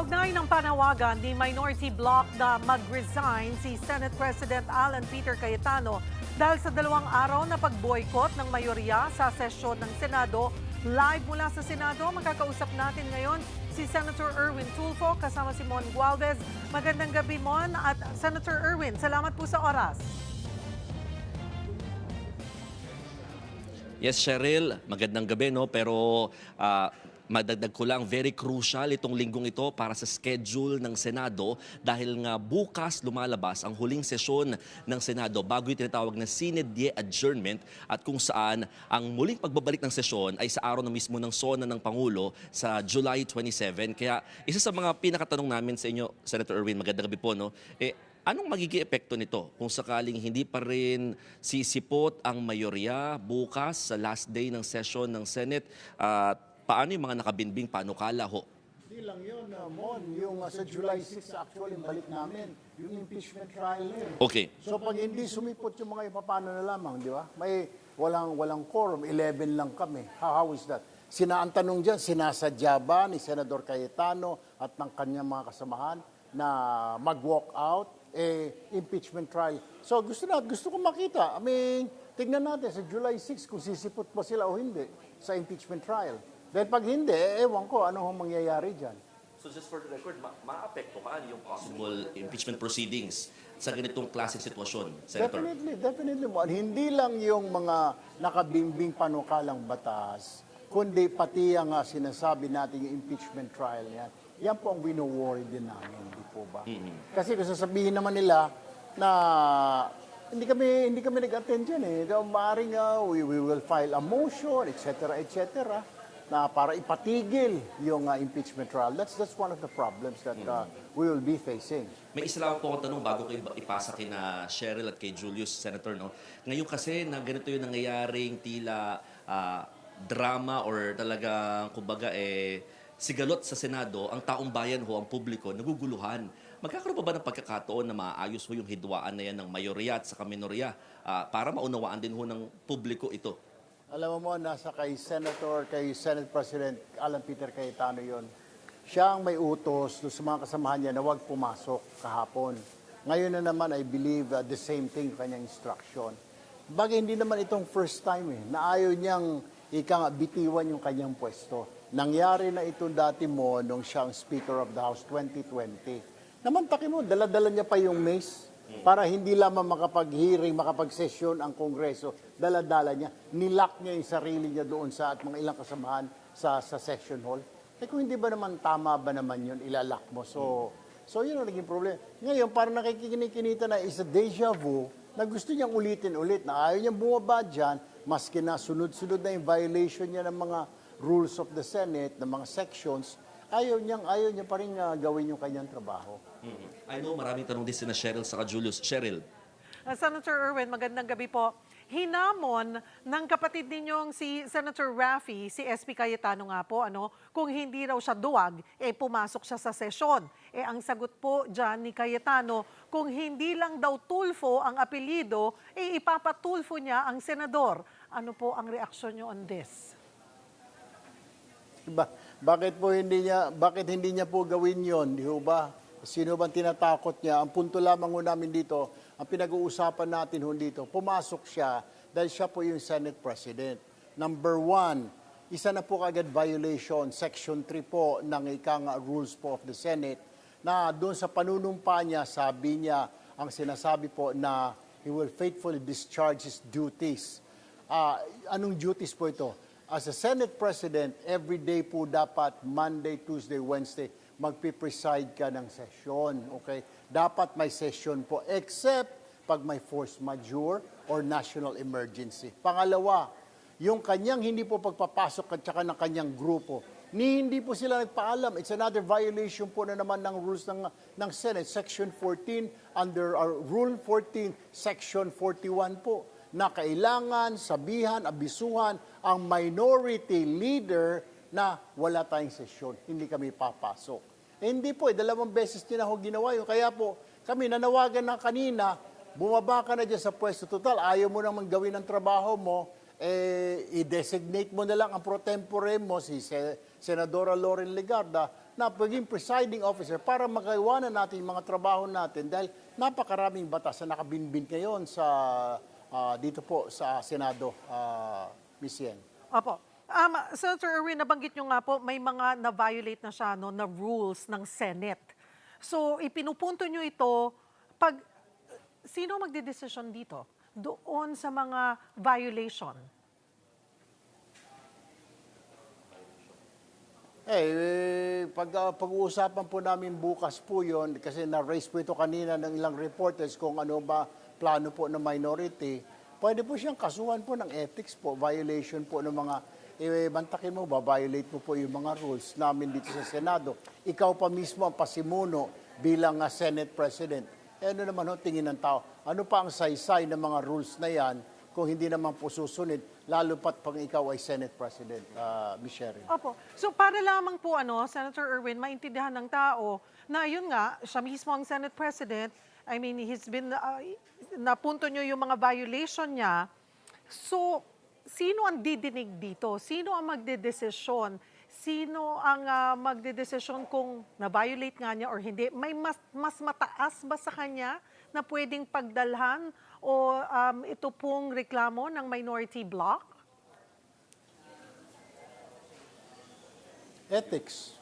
Kaugnay ng panawagan ni Minority Bloc na mag-resign si Senate President Alan Peter Cayetano dahil sa 2 araw na pag-boycott ng mayorya sa sesyon ng Senado. Live mula sa Senado, makakausap natin ngayon si Senator Erwin Tulfo kasama si Mon Gualvez. Magandang gabi, Mon, at Senator Erwin, salamat po sa oras. Yes, Cheryl, magandang gabi, no? Pero madagdag ko lang, very crucial itong linggong ito para sa schedule ng Senado dahil nga bukas lumalabas ang huling sesyon ng Senado bago yung tinatawag na sine die adjournment at kung saan ang muling pagbabalik ng sesyon ay sa araw na mismo ng SONA ng Pangulo sa July 27. Kaya isa sa mga pinakatanong namin sa inyo, Senator Erwin, magandang gabi po, no? Anong magiging epekto nito kung sakaling hindi pa rin sisipot ang mayorya bukas sa last day ng session ng Senate? Paano yung mga nakabinbing panukala ho? Hindi lang yun, Mon. Yung sa July 6, actually, balik namin. Yung impeachment trial yun. Okay. So pag hindi sumipot yung mga paano na lamang, di ba? May walang quorum, 11 lang kami. How is that? Ang tanong dyan, sinasadya ba ni Senador Cayetano at ng kanyang mga kasamahan na mag-walk out? Impeachment trial. So gusto ko makita. Tignan natin sa July 6 kung sisipot pa sila o hindi sa impeachment trial. Dahil pag hindi, ewan ko ano ang mangyayari dyan. So just for the record, maapektuhan yung possible impeachment proceedings sa ganitong klaseng sitwasyon, Senator? Definitely. Hindi lang yung mga nakabimbing panukalang batas, kundi pati ang sinasabi natin yung impeachment trial yan. Yan po ang wino-worry din namin, di po ba? Mm-hmm. Kasi kung sasabihin naman nila na hindi kami nag-attend dyan eh. Maaaring we will file a motion, etc., na para ipatigil yung impeachment trial. That's one of the problems that we will be facing. May isa lang po akong tanong bago ko ipasa kina Cheryl at kay Julius, Senator, no? Ngayon kasi na ganito yung nangyayaring tila drama or talagang kumbaga sigalot sa Senado, ang taong bayan ho, ang publiko, naguguluhan. Magkakaroon pa ba ng pagkakataon na maayos ho yung hidwaan na yan ng mayorya at saka minorya para maunawaan din ho ng publiko ito? Alam mo, nasa kay Senate President Alan Peter Cayetano yon. Siya ang may utos sa mga kasamahan niya na huwag pumasok kahapon. Ngayon na naman, I believe the same thing, kanyang instruction. Bagay hindi naman itong first time na ayaw niyang bitiwan yung kanyang pwesto. Nangyari na ito dati mo nung siyang Speaker of the House 2020. Namantaki mo, dala-dala niya pa yung mace para hindi lamang makapag-hearing, makapag-session ang Kongreso. Dala-dala niya. Nilock niya yung sarili niya doon at mga ilang kasamahan sa session hall. Kung hindi ba naman tama ba naman yun, ilalock mo. So yun ang naging problema. Ngayon, parang nakikikinita na is a deja vu na gusto niyang ulitin ulit na ayaw niyang bumaba dyan, maski na sunod-sunod na yung violation niya ng mga rules of the Senate, ng mga sections, ayaw niya pa rin gawin yung kanyang trabaho. Mm-hmm. I know maraming tanong din sina Cheryl saka Julius. Cheryl. Senator Erwin, magandang gabi po. Hinamon ng kapatid ninyong si Senator Raffy, si SP Cayetano nga po, kung hindi raw siya duwag, pumasok siya sa sesyon. Ang sagot po dyan ni Cayetano, kung hindi lang daw Tulfo ang apelyido, ipapatulfo niya ang senador. Ano po ang reaksyon niyo on this? Bakit hindi niya po gawin yon, di ba? Sino bang tinatakot niya? Ang punto lamang ho namin dito, ang pinag-uusapan natin ho dito, pumasok siya dahil siya po yung Senate President. Number 1, isa na po kagad violation, Section 3 po ng rules po of the Senate, na doon sa panunumpa niya, sabi niya, ang sinasabi po na he will faithfully discharge his duties. Anong duties po ito? As a Senate President, every day po dapat, Monday, Tuesday, Wednesday, magpipreside ka ng session, okay? Dapat may session po, except pag may force majeure or national emergency. Pangalawa, yung kanyang hindi po pagpapasok at saka ng kanyang grupo, hindi po sila nagpaalam. It's another violation po na naman ng rules ng Senate, Section 14, under our Rule 14, Section 41 po, na kailangan sabihan, abisuhan ang minority leader na wala tayong sesyon, hindi kami papasok. Hindi po, 2 beses din ako ginawa yun. Kaya po, kami nanawagan na kanina, bumaba ka na dyan sa pwesto. Total, ayaw mo naman gawin ang trabaho mo, i-designate mo na lang ang pro tempore mo, si Senadora Lauren Legarda, na maging presiding officer para magaiwanan natin yung mga trabaho natin dahil napakaraming batas na nakabinbin ngayon sa dito po sa Senado, Ms. Yen. Opo. Senator Erwin, nabanggit nyo nga po, may mga na-violate na siya, no, na rules ng Senate. So, ipinupunto nyo ito, sino magdedesisyon dito? Doon sa mga violation? Pag-uusapan po namin bukas po yon kasi na-raise po ito kanina ng ilang reporters kung ano ba plano po ng minority. Pwede po siyang kasuhan po ng ethics po, violation po ng mga, bantakin mo ba, violate mo po yung mga rules namin dito sa Senado. Ikaw pa mismo ang pasimuno bilang Senate President. Ano naman ho, tingin ng tao? Ano pa ang saysay ng mga rules na yan kung hindi naman po susunod, lalo pat pag ikaw ay Senate President, Ms. Sherry? Opo. So, para lamang po, Senator Erwin, maintindihan ng tao na yun nga, siya mismo ang Senate President. I mean, he's been, napunto nyo yung mga violation niya. So, sino ang didinig dito? Sino ang magdedesisyon? Sino ang magdedesisyon kung na-violate nga niya or hindi? May mas mataas ba sa kanya na pwedeng pagdalhan o ito pong reklamo ng minority bloc? Ethics.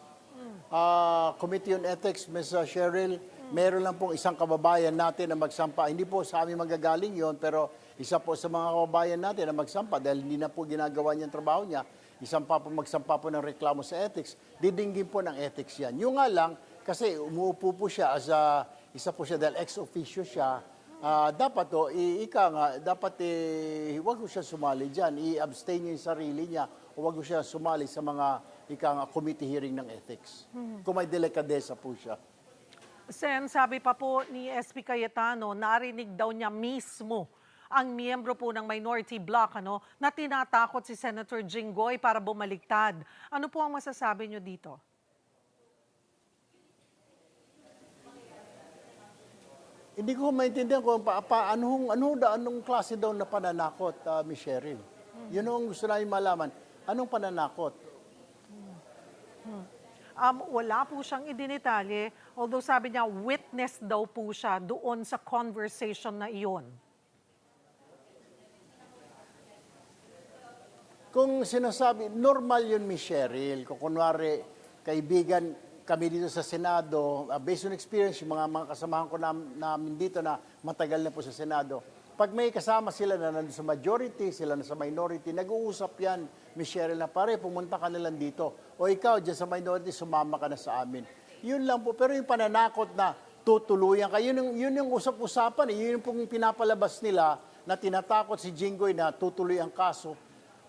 Committee on Ethics, Ms. Cheryl, meron lang pong isang kababayan natin na magsampa. Hindi po sa amin magagaling yon, pero isa po sa mga kababayan natin na magsampa dahil hindi na po ginagawa niya ang trabaho niya. Magsampa po ng reklamo sa ethics. Didinggin po ng ethics yan. Yung nga lang, kasi umuupo po siya as isa po siya dahil ex officio siya, dapat dapat huwag ko siya sumali dyan. I-abstain niya yung sarili niya o huwag ko siya sumali sa mga committee hearing ng ethics. Kung may delikadesa po siya. Sen, sabi pa po ni SP Cayetano, narinig daw niya mismo ang miyembro po ng minority bloc na tinatakot si Senator Jinggoy para bumaliktad. Ano po ang masasabi niyo dito? Hindi ko maintindihan kung anong klase daw na pananakot, Ms. Cheryl. Yun ang gusto namin malaman. Anong pananakot? Wala po siyang idinitalye, although sabi niya witness daw po siya doon sa conversation na iyon. Kung sinasabi, normal yun, Ms. Cheryl. Kung kunwari, kaibigan kami dito sa Senado, based on experience, yung mga kasamahan ko namin dito na matagal na po sa Senado, pag may kasama sila na nandun sa majority, sila na sa minority, nag-uusap yan, Ms. Cheryl, na pare, pumunta ka na lang dito. O ikaw, dyan sa minority, sumama ka na sa amin. Yun lang po. Pero yung pananakot na tutuluyan ka, yun yung usap-usapan. Yun yung pong pinapalabas nila na tinatakot si Jinggoy na tutuloy ang kaso.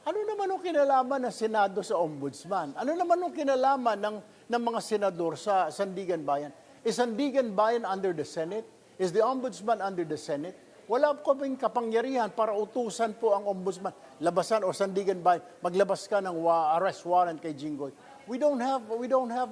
Ano naman ang kinalaman ng Senado sa Ombudsman? Ano naman ang kinalaman ng mga senador sa Sandigan Bayan? Is Sandigan Bayan under the Senate? Is the Ombudsman under the Senate? Wala po kaming kapangyarihan para utusan po ang Ombudsman, labasan o Sandigan Bayan, maglabas ka ng arrest warrant kay Jinggoy. We don't have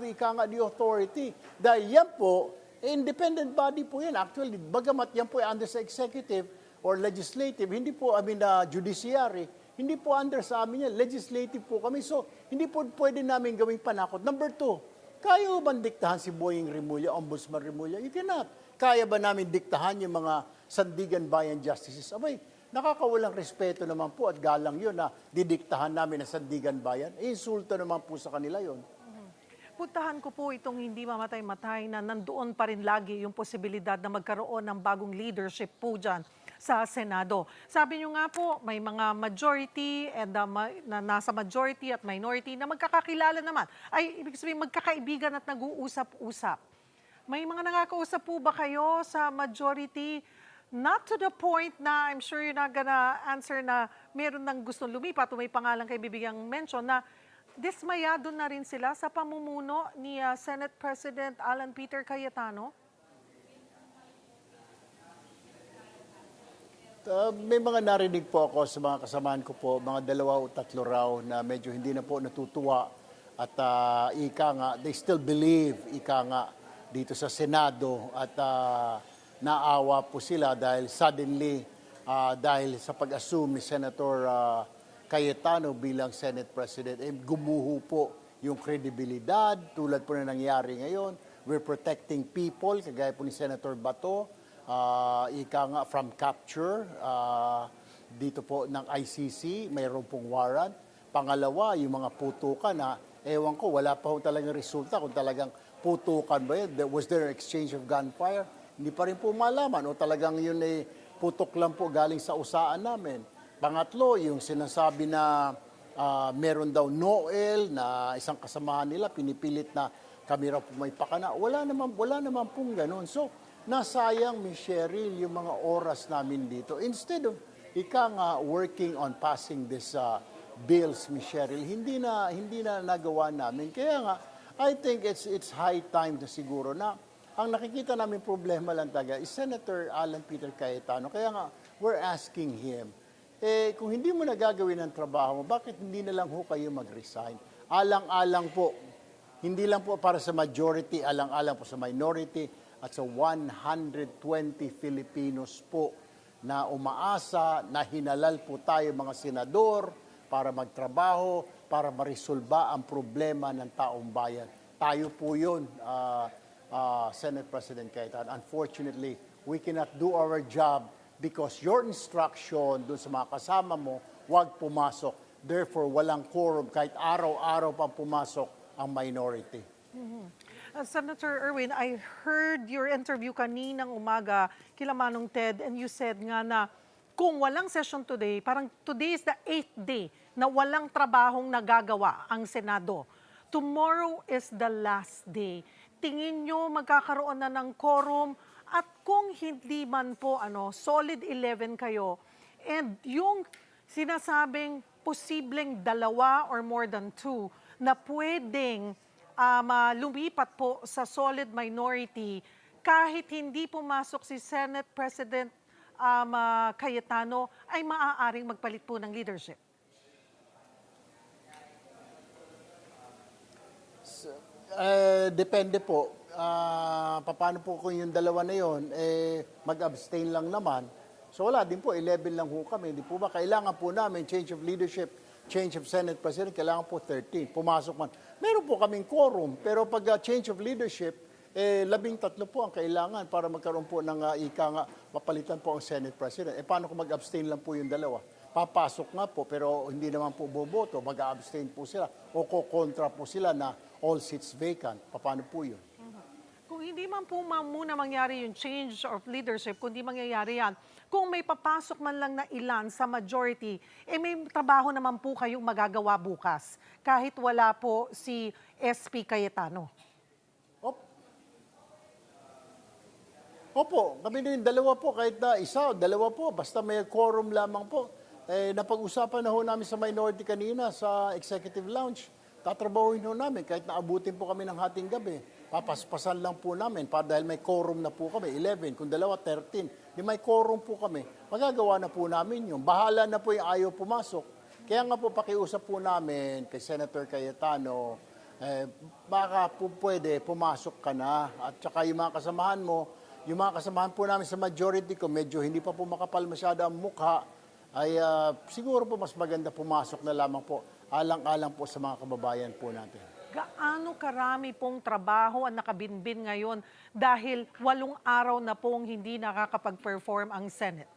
the authority. Dahil yan po, independent body po yan. Actually, bagamat yan po ay under sa executive or legislative, hindi po, judiciary, hindi po under sa amin yan. Legislative po kami. So, hindi po pwede namin gawing panakot. Number 2, kaya ba diktahan si Boying Remulla, Ombudsman Remulla? You cannot. Kaya ba namin diktahan yung mga Sandigan Bayan Justices? Abay, nakakawalang respeto naman po at galang yun na didiktahan namin ng Sandigan Bayan. Insulto naman po sa kanila yun. Puntahan ko po itong hindi mamatay-matay na nandoon pa rin lagi yung posibilidad na magkaroon ng bagong leadership po dyan sa Senado. Sabi nyo nga po, may mga majority and na nasa majority at minority na magkakakilala naman. Ay, ibig sabihin, magkakaibigan at nag-uusap-usap. May mga nakakausap po ba kayo sa majority? Not to the point na I'm sure you're not gonna answer na meron nang gustong lumipat o may pangalan kayo bibigyang mention na dismayado na rin sila sa pamumuno ni Senate President Alan Peter Cayetano? May mga narinig po ako sa mga kasamahan ko po, mga 2 o 3 raw na medyo hindi na po natutuwa at they still believe, dito sa Senado at naawa po sila dahil suddenly, dahil sa pag-assume ni Senator Cayetano bilang Senate President, gumuho po yung kredibilidad, tulad po na nangyari ngayon. We're protecting people, kagaya po ni Senator Bato, ika nga from capture, dito po ng ICC, mayroon pong warrant. Pangalawa, yung mga putukan na, ewan ko, wala pa ho talagang resulta kung talagang putukan ba yun. Was there an exchange of gunfire? Hindi pa rin po malaman o talagang yun ay putok lang po galing sa usaan namin. Pangatlo, yung sinasabi na meron daw Noel na isang kasamahan nila, pinipilit na kami raw po may pakana. Wala naman pong ganun. So, nasayang, Ms. Cheryl, yung mga oras namin dito. Instead of working on passing this bills, Ms. Cheryl, hindi na nagawa namin. Kaya nga, I think it's high time na siguro na ang nakikita namin problema lang taga is Senator Alan Peter Cayetano. Kaya nga, we're asking him, kung hindi mo nagagawin ang trabaho mo, bakit hindi na lang ho kayo mag-resign? Alang-alang po, hindi lang po para sa majority, alang-alang po sa minority at sa 120 Filipinos po na umaasa, na hinalal po tayo mga senador para magtrabaho, para marisolba ang problema ng taong bayan. Tayo po yun, Senate President Cayetano. Unfortunately, we cannot do our job because your instruction doon sa mga kasama mo, huwag pumasok. Therefore, walang quorum kahit araw-araw pa pumasok ang minority. Senator Erwin, I heard your interview kaninang umaga kila Manong Ted, and you said nga na kung walang session today, parang today is the 8th day na walang trabahong nagagawa ang Senado. Tomorrow is the last day. Tingin nyo magkakaroon na ng quorum, at kung hindi man po solid 11 kayo, and yung sinasabing posibleng 2 or more than 2 na pwedeng lumipat po sa solid minority, kahit hindi pumasok si Senate President Cayetano, ay maaaring magpalit po ng leadership. Depende po. Paano po kung yung dalawa na yun, mag-abstain lang naman. So wala din po, 11 lang po kami. Di po ba kailangan po namin change of leadership, change of Senate President, kailangan po 13. Pumasok man. Meron po kaming quorum, pero pag change of leadership, 13 po ang kailangan para magkaroon po ng mapalitan po ang Senate President. Paano kung mag-abstain lang po yung dalawa? Papasok nga po, pero hindi naman po boboto, mag-abstain po sila o kontra po sila na all seats vacant. Paano po yun? Kung hindi man po muna mangyari yung change of leadership, kung hindi mangyayari yan, kung may papasok man lang na ilan sa majority, may trabaho naman po kayong magagawa bukas, kahit wala po si SP Cayetano. Opo, kami din dalawa po, kahit na isa o dalawa po, basta may quorum lamang po. Napag-usapan na ho namin sa minority kanina sa executive lounge. Tatrabahuin ho namin kahit naabutin po kami ng hating gabi. Papaspasan lang po namin dahil may quorum na po kami, 11, kung dalawa, 13. Di may quorum po kami. Magagawa na po namin yun. Bahala na po yung ayaw pumasok. Kaya nga po pakiusap po namin kay Senator Cayetano, baka po pwede pumasok ka na. At saka yung mga kasamahan mo, yung mga kasamahan po namin sa majority ko, medyo hindi pa po makapal masyado ang mukha, ay siguro po mas maganda pumasok na lamang po, alang-alang po sa mga kababayan po natin. Gaano karami pong trabaho ang nakabinbin ngayon dahil 8 araw na pong hindi nakakapag-perform ang Senate?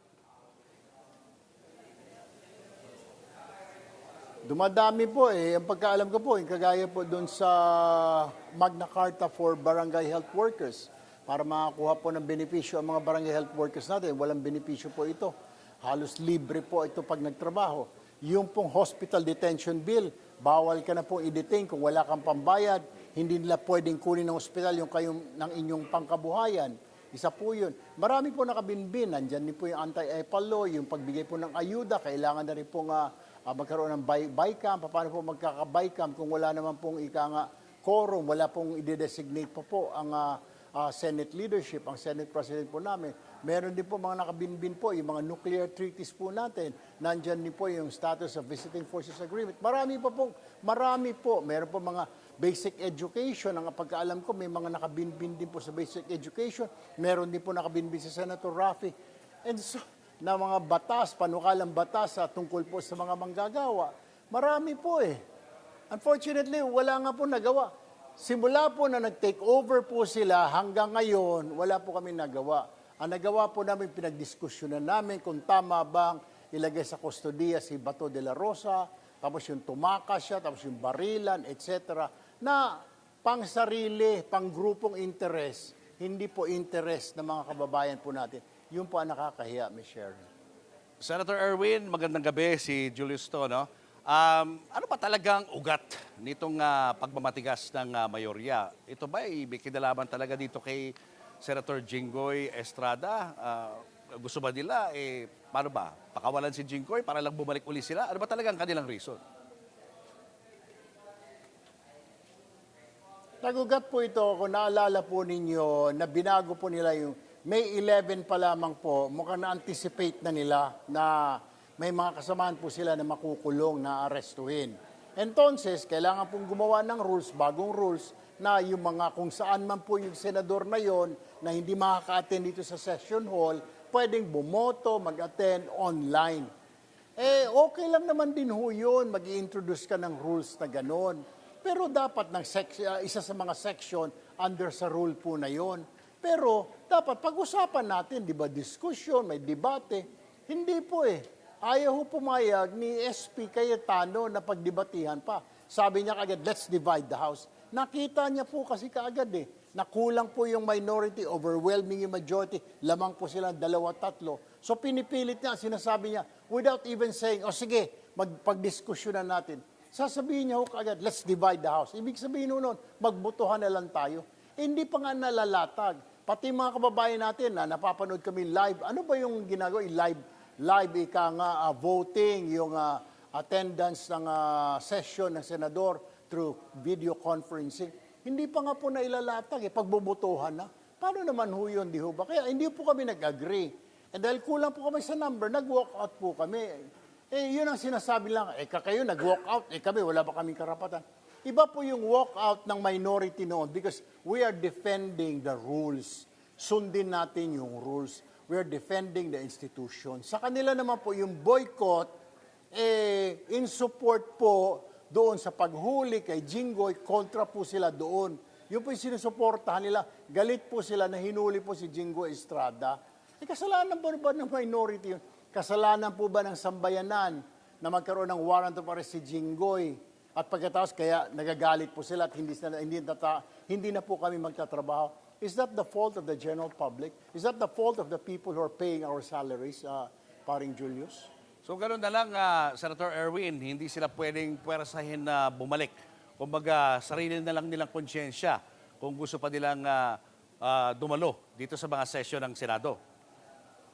Dumadami po Ang pagkaalam ko po, yung kagaya po doon sa Magna Carta for Barangay Health Workers, para makakuha po ng benepisyo ang mga barangay health workers natin. Walang benepisyo po ito. Halos libre po ito pag nagtrabaho. Yung pong hospital detention bill, bawal ka na po i-detain kung wala kang pambayad. Hindi nila pwedeng kunin ng ospital yung ng inyong pangkabuhayan. Isa po yun. Marami po nakabinbin. Nandyan din po yung anti-EPAL law, yung pagbigay po ng ayuda. Kailangan na rin po magkaroon ng BICAM. Paano po magkaka-BICAM kung wala naman pong quorum, wala pong i-designate po ang Senate leadership, ang Senate President po namin. Meron din po mga nakabinbin po, yung mga nuclear treaties po natin. Nandyan din po yung status of Visiting Forces Agreement. Marami po. Meron po mga basic education. Ang pagkaalam ko, may mga nakabinbin din po sa basic education. Meron din po nakabinbin si Senator Raffy. And so, na mga batas, panukalang batas tungkol po sa mga manggagawa. Marami po Unfortunately, wala nga po nagawa. Simula po na nag-take over po sila hanggang ngayon, wala po kami nagawa. Ang nagawa po namin, pinagdiskusyonan namin kung tama bang ilagay sa kustodiya si Bato de la Rosa, tapos yung tumakas siya, tapos yung barilan, etc. Na pang sarili, pang grupong interest, hindi po interest ng mga kababayan po natin. Yun po ang nakakahiya, Ms. Sharon. Senator Erwin, magandang gabi, si Julius to, no? Ano pa talagang ugat nitong pagmamatigas ng mayorya? Ito ba may kinalaman talaga dito kay Senator Jinggoy Estrada? Gusto ba nila, paano ba? Pakawalan si Jinggoy para lang bumalik uli sila? Ano ba talagang kanilang reason? Nagugat po ito, kung naalala po ninyo, na binago po nila yung May 11 pa lamang po, mukhang na-anticipate na nila na may mga kasamahan po sila na makukulong, na arestuhin. Entonces, kailangan pong gumawa ng rules, bagong rules, na yung mga kung saan man po yung senador na yon na hindi makaka-attend dito sa session hall, pwedeng bumoto, mag-attend online. Okay lang naman din ho yun, mag-i-introduce ka ng rules na ganon. Pero dapat isa sa mga section under sa rule po na yon. Pero dapat pag-usapan natin, di ba, discussion, may debate. Hindi po Ayaw ho pumayag ni SP Cayetano na pagdebatihan pa. Sabi niya kagad, let's divide the House. Nakita niya po kasi kaagad na kulang po yung minority, overwhelming yung majority, lamang po sila 2-3. So pinipilit niya, sinasabi niya, without even saying, sige, magpagdiskusyonan natin. Sasabihin niya ho kaagad, let's divide the House. Ibig sabihin nun, magbotohan na lang tayo. Hindi pa nga nalalatag. Pati mga kababayan natin na napapanood kami live, ano ba yung ginagawa? Live voting, yung attendance ng session ng senador through video conferencing. Hindi pa nga po nailalatag pagbubutuhan na. Paano naman ho yun, di ho ba? Kaya hindi po kami nag-agree. And dahil kulang po kami sa number, nag-walk out po kami. Yun ang sinasabi lang, kayo nag-walk out, kami wala ba kaming karapatan? Iba po yung walk out ng minority noon because we are defending the rules. Sundin natin yung rules. We are defending the institution. Sa kanila naman po yung boycott, in support po doon sa paghuli kay Jinggoy, kontra po sila doon. Yung po yung sinusuportahan nila, galit po sila na hinuli po si Jinggoy Estrada. Kasalanan ba ng minority yun? Kasalanan po ba ng sambayanan na magkaroon ng warrant of arrest si Jinggoy? At pagkatapos kaya nagagalit po sila at hindi na po kami magtatrabaho. Is that the fault of the general public? Is that the fault of the people who are paying our salaries, paring Julius? So ganoon na lang, Senator Erwin, hindi sila pwedeng puwersahin na bumalik. Kumbaga, sarili na lang nilang konsyensya kung gusto pa nilang dumalo dito sa mga sesyon ng Senado.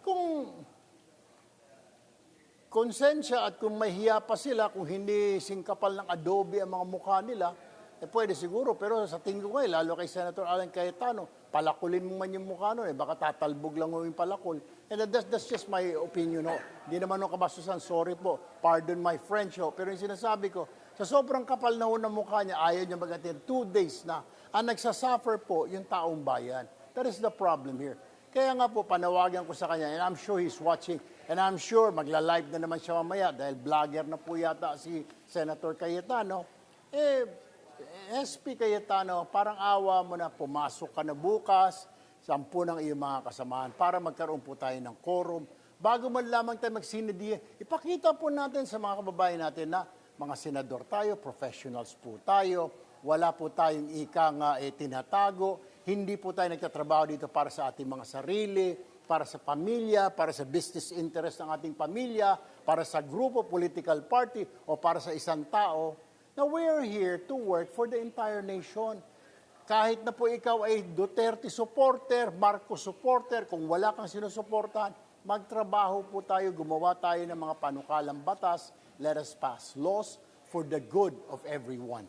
Kung konsensya at kung mahiya pa sila, kung hindi singkapal ng adobe ang mga mukha nila, pwede siguro. Pero sa tingin ko lalo kay Senator Alan Cayetano, palakulin mo man yung mukha nun, baka tatalbog lang mo yung palakol. And that's just my opinion. Hindi naman nung kabastusan, sorry po, pardon my French. Pero yung sinasabi ko, sa sobrang kapal na ng mukha niya, ayaw niya mag-attend 2 days na. Ang nagsasuffer po yung taong bayan. That is the problem here. Kaya nga po, panawagan ko sa kanya, and I'm sure he's watching, and I'm sure magla-live na naman siya mamaya dahil vlogger na po yata si Senator Cayetano. SP Cayetano, parang awa mo na pumasok ka na bukas, 10 ng iyong mga kasamahan para magkaroon po tayo ng quorum. Bago man lamang tayo magsinedihan, ipakita po natin sa mga kababayan natin na mga senador tayo, professionals po tayo, wala po tayong tinatago, hindi po tayo nagtatrabaho dito para sa ating mga sarili, para sa pamilya, para sa business interest ng ating pamilya, para sa grupo, political party, o para sa isang tao. Now, we are here to work for the entire nation. Kahit na po ikaw ay Duterte supporter, Marcos supporter, kung wala kang sinusuportahan, magtrabaho po tayo, gumawa tayo ng mga panukalang batas. Let us pass laws for the good of everyone.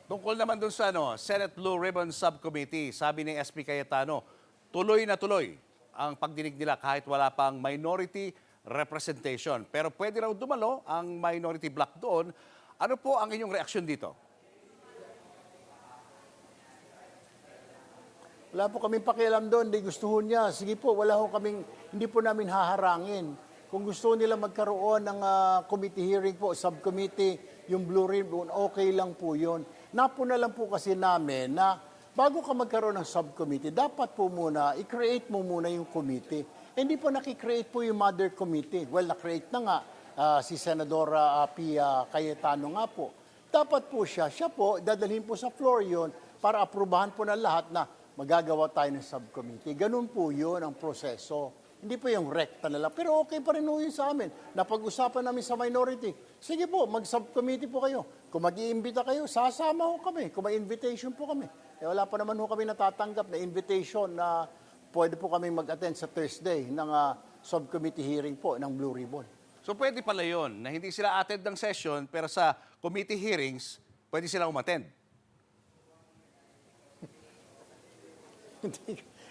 Tungkol naman dun sa Senate Blue Ribbon Subcommittee, sabi ni SP Cayetano, tuloy na tuloy ang pagdinig nila kahit wala pang minority representation. Pero pwede raw dumalo ang minority bloc doon. Ano po ang inyong reaksyon dito? Wala po kaming pakialam doon, hindi gusto niya. Sige po, hindi po namin haharangin. Kung gusto nila magkaroon ng committee hearing po, subcommittee, yung Blue Ribbon, okay lang po yun. Napuna lang po kasi namin na bago ka magkaroon ng subcommittee, dapat po muna, i-create mo muna yung committee. Hindi po nakikreate po yung mother committee. Well, na-create na nga si Senadora Pia Cayetano nga po. Dapat po siya po, dadalhin po sa floor yun para aprubahan po ng lahat na magagawa tayo ng subcommittee. Ganun po yun ang proseso. Hindi po yung rekta na lang. Pero okay pa rin po yun sa amin. Napag-usapan namin sa minority. Sige po, mag-subcommittee po kayo. Kung mag-iimbita kayo, sasama ho kami. Kung may invitation po kami. Wala pa naman ho kami natatanggap na invitation na pwede po kami mag-attend sa Thursday ng subcommittee hearing po ng Blue Ribbon. So pwede pala yun, na hindi sila attend ng session, pero sa committee hearings, pwede sila umattend.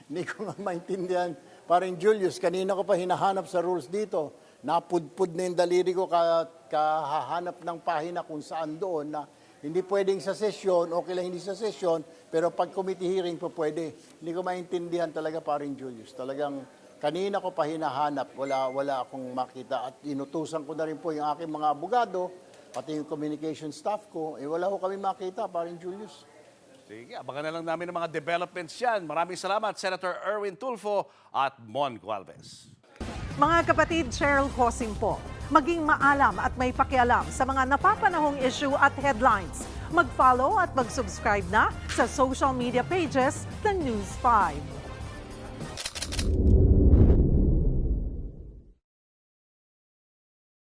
Hindi ko nga maintindihan. Parang Julius, kanina ko pa hinahanap sa rules dito. Napudpud na yung daliri ko kahahanap ng pahina kung saan doon na hindi pwedeng sa sesyon, okay lang hindi sa sesyon, pero pag committee hearing po pwede. Hindi ko maintindihan talaga parang Julius. Talagang kanina ko pa hinahanap, wala akong makita. At inutusan ko na rin po yung aking mga abogado, pati yung communication staff ko, wala ko kami makita parang Julius. Sige, abangan na lang namin ng mga developments yan. Maraming salamat, Senator Erwin Tulfo at Mon Gualvez. Mga kapatid, Cheryl Cosim po. Maging maalam at may pakialam sa mga napapanahong issue at headlines. Mag-follow at mag-subscribe na sa social media pages ng News 5.